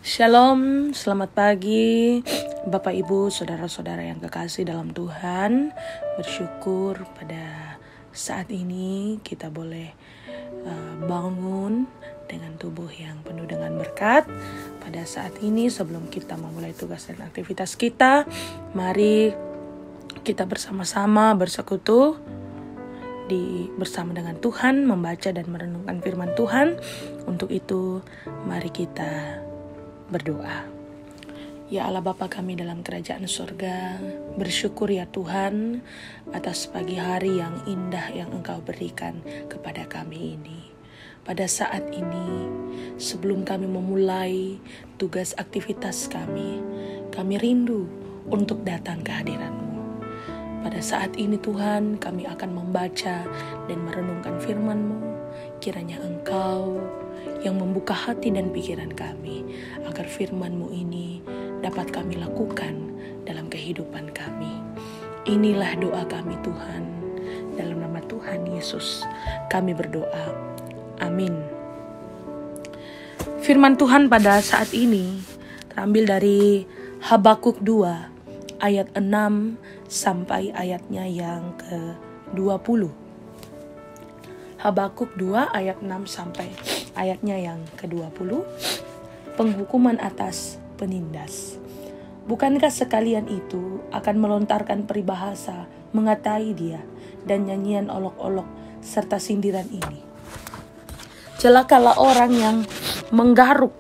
Shalom, selamat pagi Bapak Ibu, Saudara-saudara yang kekasih dalam Tuhan. Bersyukur pada saat ini kita boleh bangun dengan tubuh yang penuh dengan berkat. Pada saat ini sebelum kita memulai tugas dan aktivitas kita, mari kita bersama-sama bersekutu bersama dengan Tuhan, membaca dan merenungkan firman Tuhan. Untuk itu mari kita berdoa. Ya Allah Bapa kami dalam kerajaan surga, bersyukur ya Tuhan atas pagi hari yang indah yang Engkau berikan kepada kami ini. Pada saat ini, sebelum kami memulai tugas aktivitas kami rindu untuk datang ke hadirat-Mu. Pada saat ini Tuhan, kami akan membaca dan merenungkan firman-Mu. Kiranya Engkau yang membuka hati dan pikiran kami, agar firman-Mu ini dapat kami lakukan dalam kehidupan kami. Inilah doa kami Tuhan, dalam nama Tuhan Yesus kami berdoa, amin. Firman Tuhan pada saat ini terambil dari Habakuk 2 ayat 6 sampai ayatnya yang ke-20. Habakuk 2 ayat 6 sampai ayatnya yang ke-20. Penghukuman atas penindas. Bukankah sekalian itu akan melontarkan peribahasa mengatai dia dan nyanyian olok-olok serta sindiran ini? Celakalah orang yang menggaruk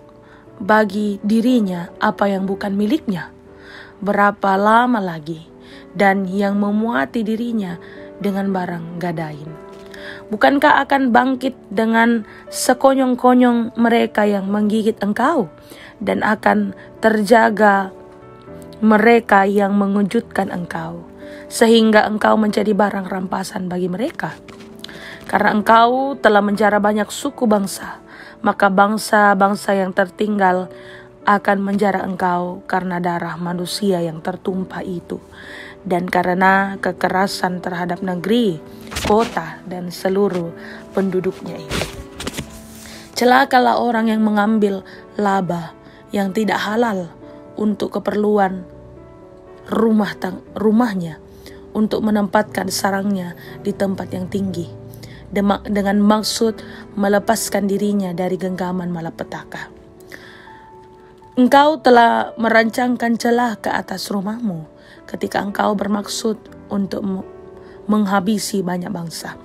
bagi dirinya apa yang bukan miliknya. Berapa lama lagi? Dan yang memuati dirinya dengan barang gadain. Bukankah akan bangkit dengan sekonyong-konyong mereka yang menggigit engkau, dan akan terjaga mereka yang mengejutkan engkau, sehingga engkau menjadi barang rampasan bagi mereka? Karena engkau telah menjara banyak suku bangsa, maka bangsa-bangsa yang tertinggal akan menjara engkau karena darah manusia yang tertumpah itu, dan karena kekerasan terhadap negeri, kota, dan seluruh penduduknya itu. Celakalah orang yang mengambil laba yang tidak halal untuk keperluan rumahnya, untuk menempatkan sarangnya di tempat yang tinggi, dengan maksud melepaskan dirinya dari genggaman malapetaka. Engkau telah merancangkan celah ke atas rumahmu ketika engkau bermaksud untuk menghabisi banyak bangsa.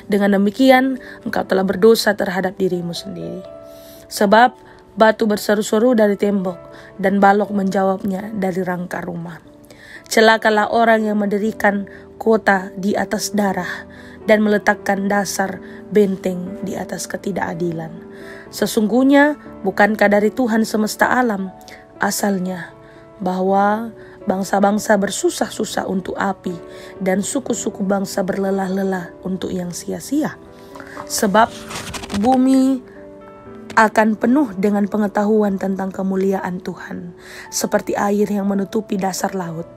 Dengan demikian, engkau telah berdosa terhadap dirimu sendiri. Sebab batu berseru-seru dari tembok dan balok menjawabnya dari rangka rumah. Celakalah orang yang mendirikan kota di atas darah dan meletakkan dasar benteng di atas ketidakadilan. Sesungguhnya bukankah dari Tuhan semesta alam asalnya bahwa bangsa-bangsa bersusah-susah untuk api dan suku-suku bangsa berlelah-lelah untuk yang sia-sia? Sebab bumi akan penuh dengan pengetahuan tentang kemuliaan Tuhan, seperti air yang menutupi dasar laut.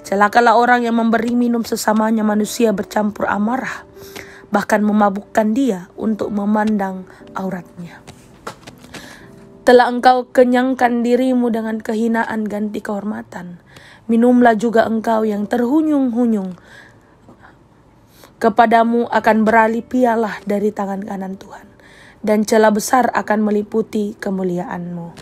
Celakalah orang yang memberi minum sesamanya manusia bercampur amarah, bahkan memabukkan dia untuk memandang auratnya. Telah engkau kenyangkan dirimu dengan kehinaan ganti kehormatan. Minumlah juga engkau yang terhunyung-hunyung. Kepadamu akan beralih pialah dari tangan kanan Tuhan, dan celah besar akan meliputi kemuliaanmu.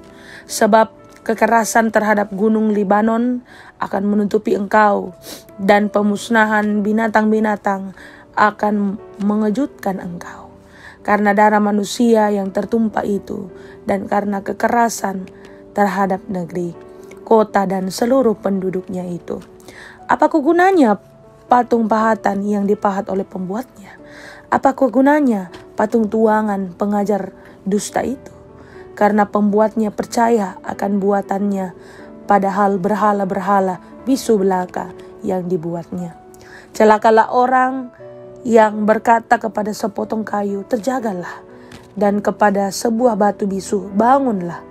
Sebab kekerasan terhadap gunung Libanon akan menutupi engkau, dan pemusnahan binatang-binatang akan mengejutkan engkau. Karena darah manusia yang tertumpah itu, dan karena kekerasan terhadap negeri, kota, dan seluruh penduduknya itu. Apakah gunanya patung pahatan yang dipahat oleh pembuatnya? Apakah gunanya patung tuangan pengajar dusta itu? Karena pembuatnya percaya akan buatannya, padahal berhala-berhala bisu belaka yang dibuatnya. Celakalah orang yang berkata kepada sepotong kayu, terjagalah, dan kepada sebuah batu bisu, bangunlah.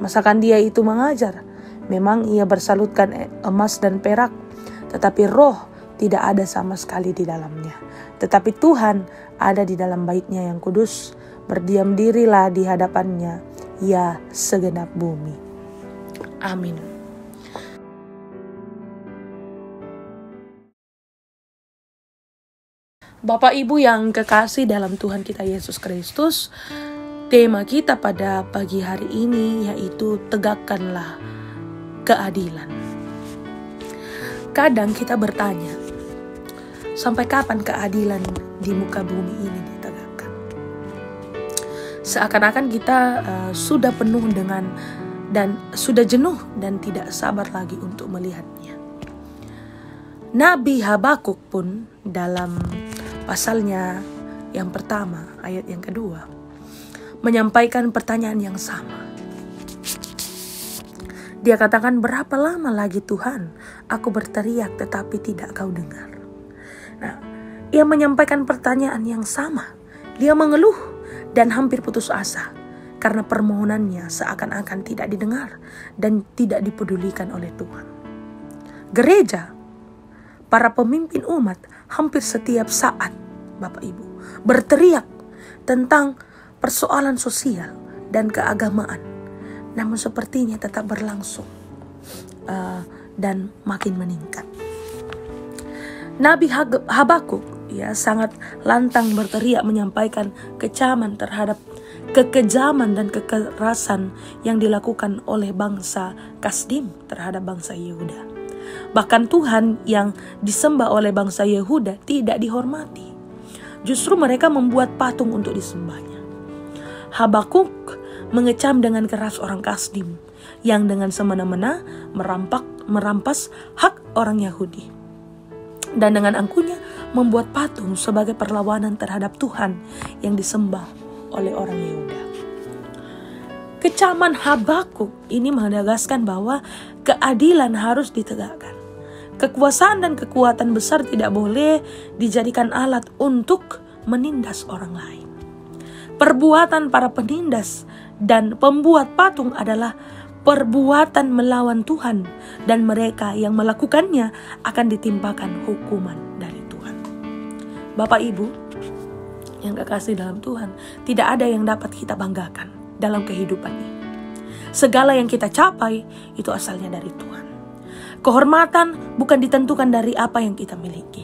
Masakan dia itu mengajar? Memang ia bersalutkan emas dan perak, tetapi roh tidak ada sama sekali di dalamnya. Tetapi Tuhan ada di dalam baitnya yang kudus. Berdiam dirilah di hadapannya ya segenap bumi. Amin. Bapak Ibu yang kekasih dalam Tuhan kita Yesus Kristus, tema kita pada pagi hari ini yaitu tegakkanlah keadilan. Kadang kita bertanya, sampai kapan keadilan di muka bumi ini ditegakkan? Seakan-akan kita sudah penuh dengan dan sudah jenuh dan tidak sabar lagi untuk melihatnya. Nabi Habakuk pun dalam pasalnya yang pertama, ayat yang kedua, menyampaikan pertanyaan yang sama. Dia katakan, berapa lama lagi Tuhan aku berteriak tetapi tidak kau dengar. Nah, ia menyampaikan pertanyaan yang sama. Dia mengeluh dan hampir putus asa karena permohonannya seakan-akan tidak didengar dan tidak dipedulikan oleh Tuhan. Gereja, para pemimpin umat hampir setiap saat, Bapak Ibu, berteriak tentang persoalan sosial dan keagamaan. Namun sepertinya tetap berlangsung dan makin meningkat. Nabi Habakuk sangat lantang berteriak menyampaikan kecaman terhadap kekejaman dan kekerasan yang dilakukan oleh bangsa Kasdim terhadap bangsa Yehuda. Bahkan Tuhan yang disembah oleh bangsa Yehuda tidak dihormati. Justru mereka membuat patung untuk disembahnya. Habakuk mengecam dengan keras orang Kasdim yang dengan semena-mena merampas hak orang Yahudi. Dan dengan angkuhnya membuat patung sebagai perlawanan terhadap Tuhan yang disembah oleh orang Yehuda. Kecaman Habakuk ini menegaskan bahwa keadilan harus ditegakkan. Kekuasaan dan kekuatan besar tidak boleh dijadikan alat untuk menindas orang lain. Perbuatan para penindas dan pembuat patung adalah perbuatan melawan Tuhan, dan mereka yang melakukannya akan ditimpakan hukuman dari Tuhan. Bapak Ibu yang kekasih dalam Tuhan, tidak ada yang dapat kita banggakan dalam kehidupan ini. Segala yang kita capai itu asalnya dari Tuhan. Kehormatan bukan ditentukan dari apa yang kita miliki,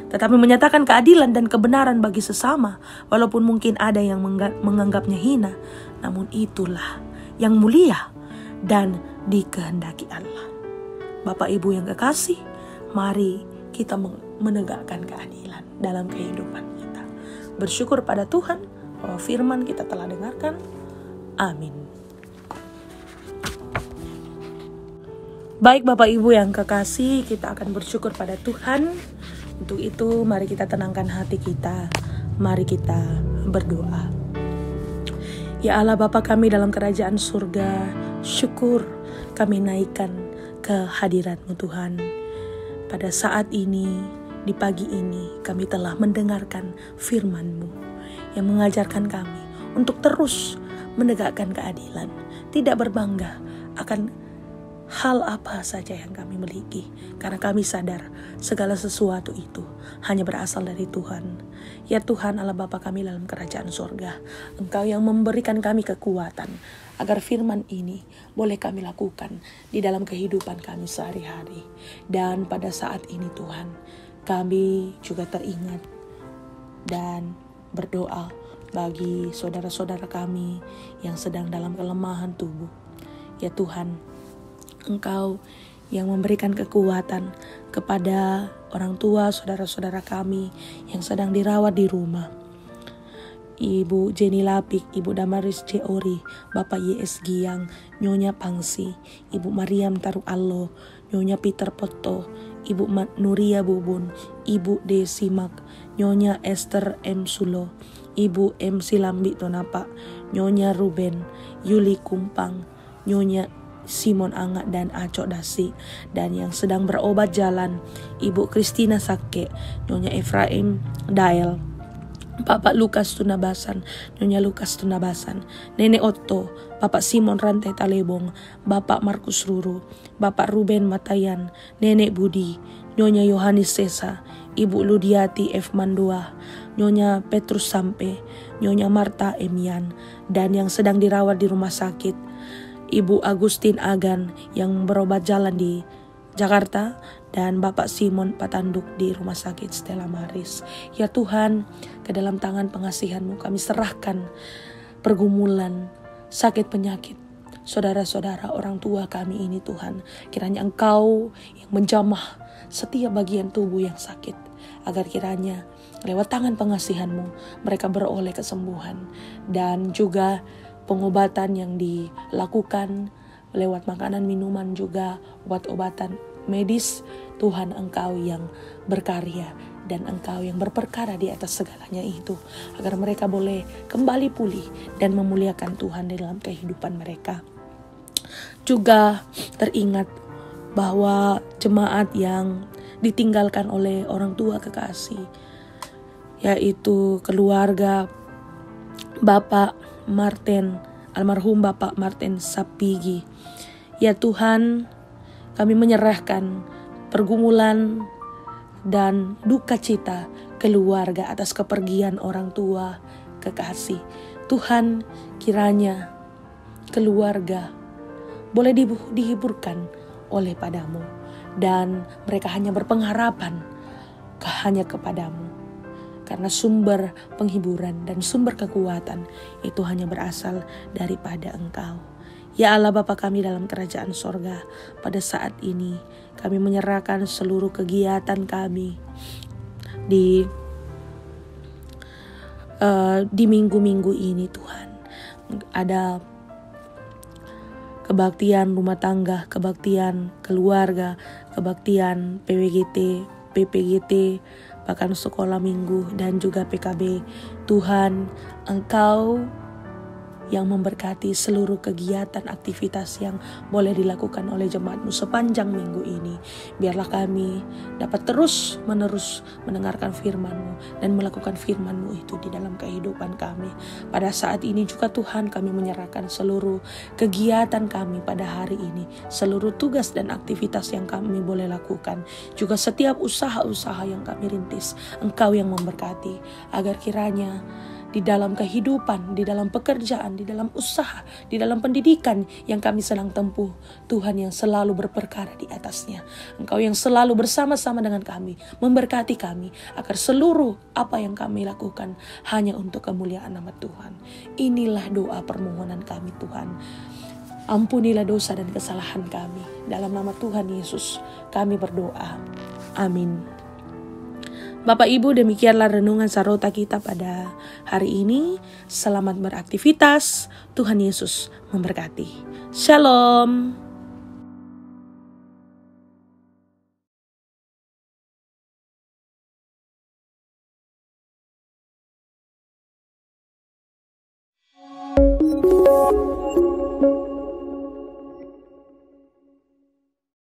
tetapi menyatakan keadilan dan kebenaran bagi sesama, walaupun mungkin ada yang menganggapnya hina, namun itulah yang mulia dan dikehendaki Allah. Bapak Ibu yang kekasih, mari kita menegakkan keadilan dalam kehidupan kita. Bersyukur pada Tuhan bahwa firman kita telah dengarkan. Amin. Baik Bapak Ibu yang kekasih, kita akan bersyukur pada Tuhan. Untuk itu mari kita tenangkan hati kita. Mari kita berdoa. Ya Allah Bapa kami dalam kerajaan surga, syukur kami naikkan kehadirat-Mu Tuhan. Pada saat ini, di pagi ini, kami telah mendengarkan firman-Mu yang mengajarkan kami untuk terus menegakkan keadilan, tidak berbangga akan hal apa saja yang kami miliki, karena kami sadar segala sesuatu itu hanya berasal dari Tuhan. Ya Tuhan Allah Bapa kami dalam kerajaan surga, Engkau yang memberikan kami kekuatan agar firman ini boleh kami lakukan di dalam kehidupan kami sehari-hari. Dan pada saat ini Tuhan, kami juga teringat dan berdoa bagi saudara-saudara kami yang sedang dalam kelemahan tubuh. Ya Tuhan, Engkau yang memberikan kekuatan kepada orang tua saudara-saudara kami yang sedang dirawat di rumah. Ibu Jenny Lapik, Ibu Damaris Jeori, Bapak YS Giang, Nyonya Pangsi, Ibu Mariam Taruk Allo, Nyonya Peter Poto, Ibu Nuria Bubun, Ibu Desi Mak, Nyonya Esther M. Sulo, Ibu M. Silambi Tonapa, Nyonya Ruben, Yuli Kumpang, Nyonya Simon Angga dan Acok Dasi, dan yang sedang berobat jalan Ibu Kristina Sake, Nyonya Efraim Dael, Bapak Lukas Tunabasan, Nyonya Lukas Tunabasan, Nenek Otto, Bapak Simon Rantai Talebong, Bapak Markus Ruru, Bapak Ruben Matayan, Nenek Budi, Nyonya Yohanis Sesa, Ibu Ludiati F. Mandua, Nyonya Petrus Sampe, Nyonya Marta Emian, dan yang sedang dirawat di rumah sakit, Ibu Agustin Agan yang berobat jalan di Jakarta, dan Bapak Simon Patanduk di Rumah Sakit Stella Maris. Ya Tuhan, ke dalam tangan pengasihan-Mu kami serahkan pergumulan, sakit penyakit saudara-saudara orang tua kami ini Tuhan. Kiranya Engkau yang menjamah setiap bagian tubuh yang sakit, agar kiranya lewat tangan pengasihan-Mu mereka beroleh kesembuhan, dan juga pengobatan yang dilakukan lewat makanan, minuman, juga obat-obatan medis. Tuhan, Engkau yang berkarya dan Engkau yang berperkara di atas segalanya itu, agar mereka boleh kembali pulih dan memuliakan Tuhan di dalam kehidupan mereka. Juga teringat bahwa jemaat yang ditinggalkan oleh orang tua kekasih, yaitu keluarga Bapak Martin, almarhum Bapak Martin Sapigi. Ya Tuhan, kami menyerahkan pergumulan dan duka cita keluarga atas kepergian orang tua kekasih. Tuhan, kiranya keluarga boleh dihiburkan oleh Padamu, dan mereka hanya berpengharapan hanya kepadamu, karena sumber penghiburan dan sumber kekuatan itu hanya berasal daripada Engkau. Ya Allah Bapa kami dalam kerajaan sorga, pada saat ini kami menyerahkan seluruh kegiatan kami di minggu-minggu ini Tuhan. Ada kebaktian rumah tangga, kebaktian keluarga, kebaktian PWGT, PPGT, bahkan sekolah minggu dan juga PKB. Tuhan, Engkau yang memberkati seluruh kegiatan aktivitas yang boleh dilakukan oleh jemaat-Mu sepanjang minggu ini. Biarlah kami dapat terus menerus mendengarkan firman-Mu dan melakukan firman-Mu itu di dalam kehidupan kami. Pada saat ini juga Tuhan, kami menyerahkan seluruh kegiatan kami pada hari ini, seluruh tugas dan aktivitas yang kami boleh lakukan, juga setiap usaha-usaha yang kami rintis. Engkau yang memberkati, agar kiranya di dalam kehidupan, di dalam pekerjaan, di dalam usaha, di dalam pendidikan yang kami sedang tempuh, Tuhan yang selalu berperkara di atasnya. Engkau yang selalu bersama-sama dengan kami, memberkati kami, agar seluruh apa yang kami lakukan hanya untuk kemuliaan nama Tuhan. Inilah doa permohonan kami Tuhan. Ampunilah dosa dan kesalahan kami. Dalam nama Tuhan Yesus kami berdoa. Amin. Bapak Ibu, demikianlah renungan sarota kita pada hari ini. Selamat beraktivitas. Tuhan Yesus memberkati. Shalom.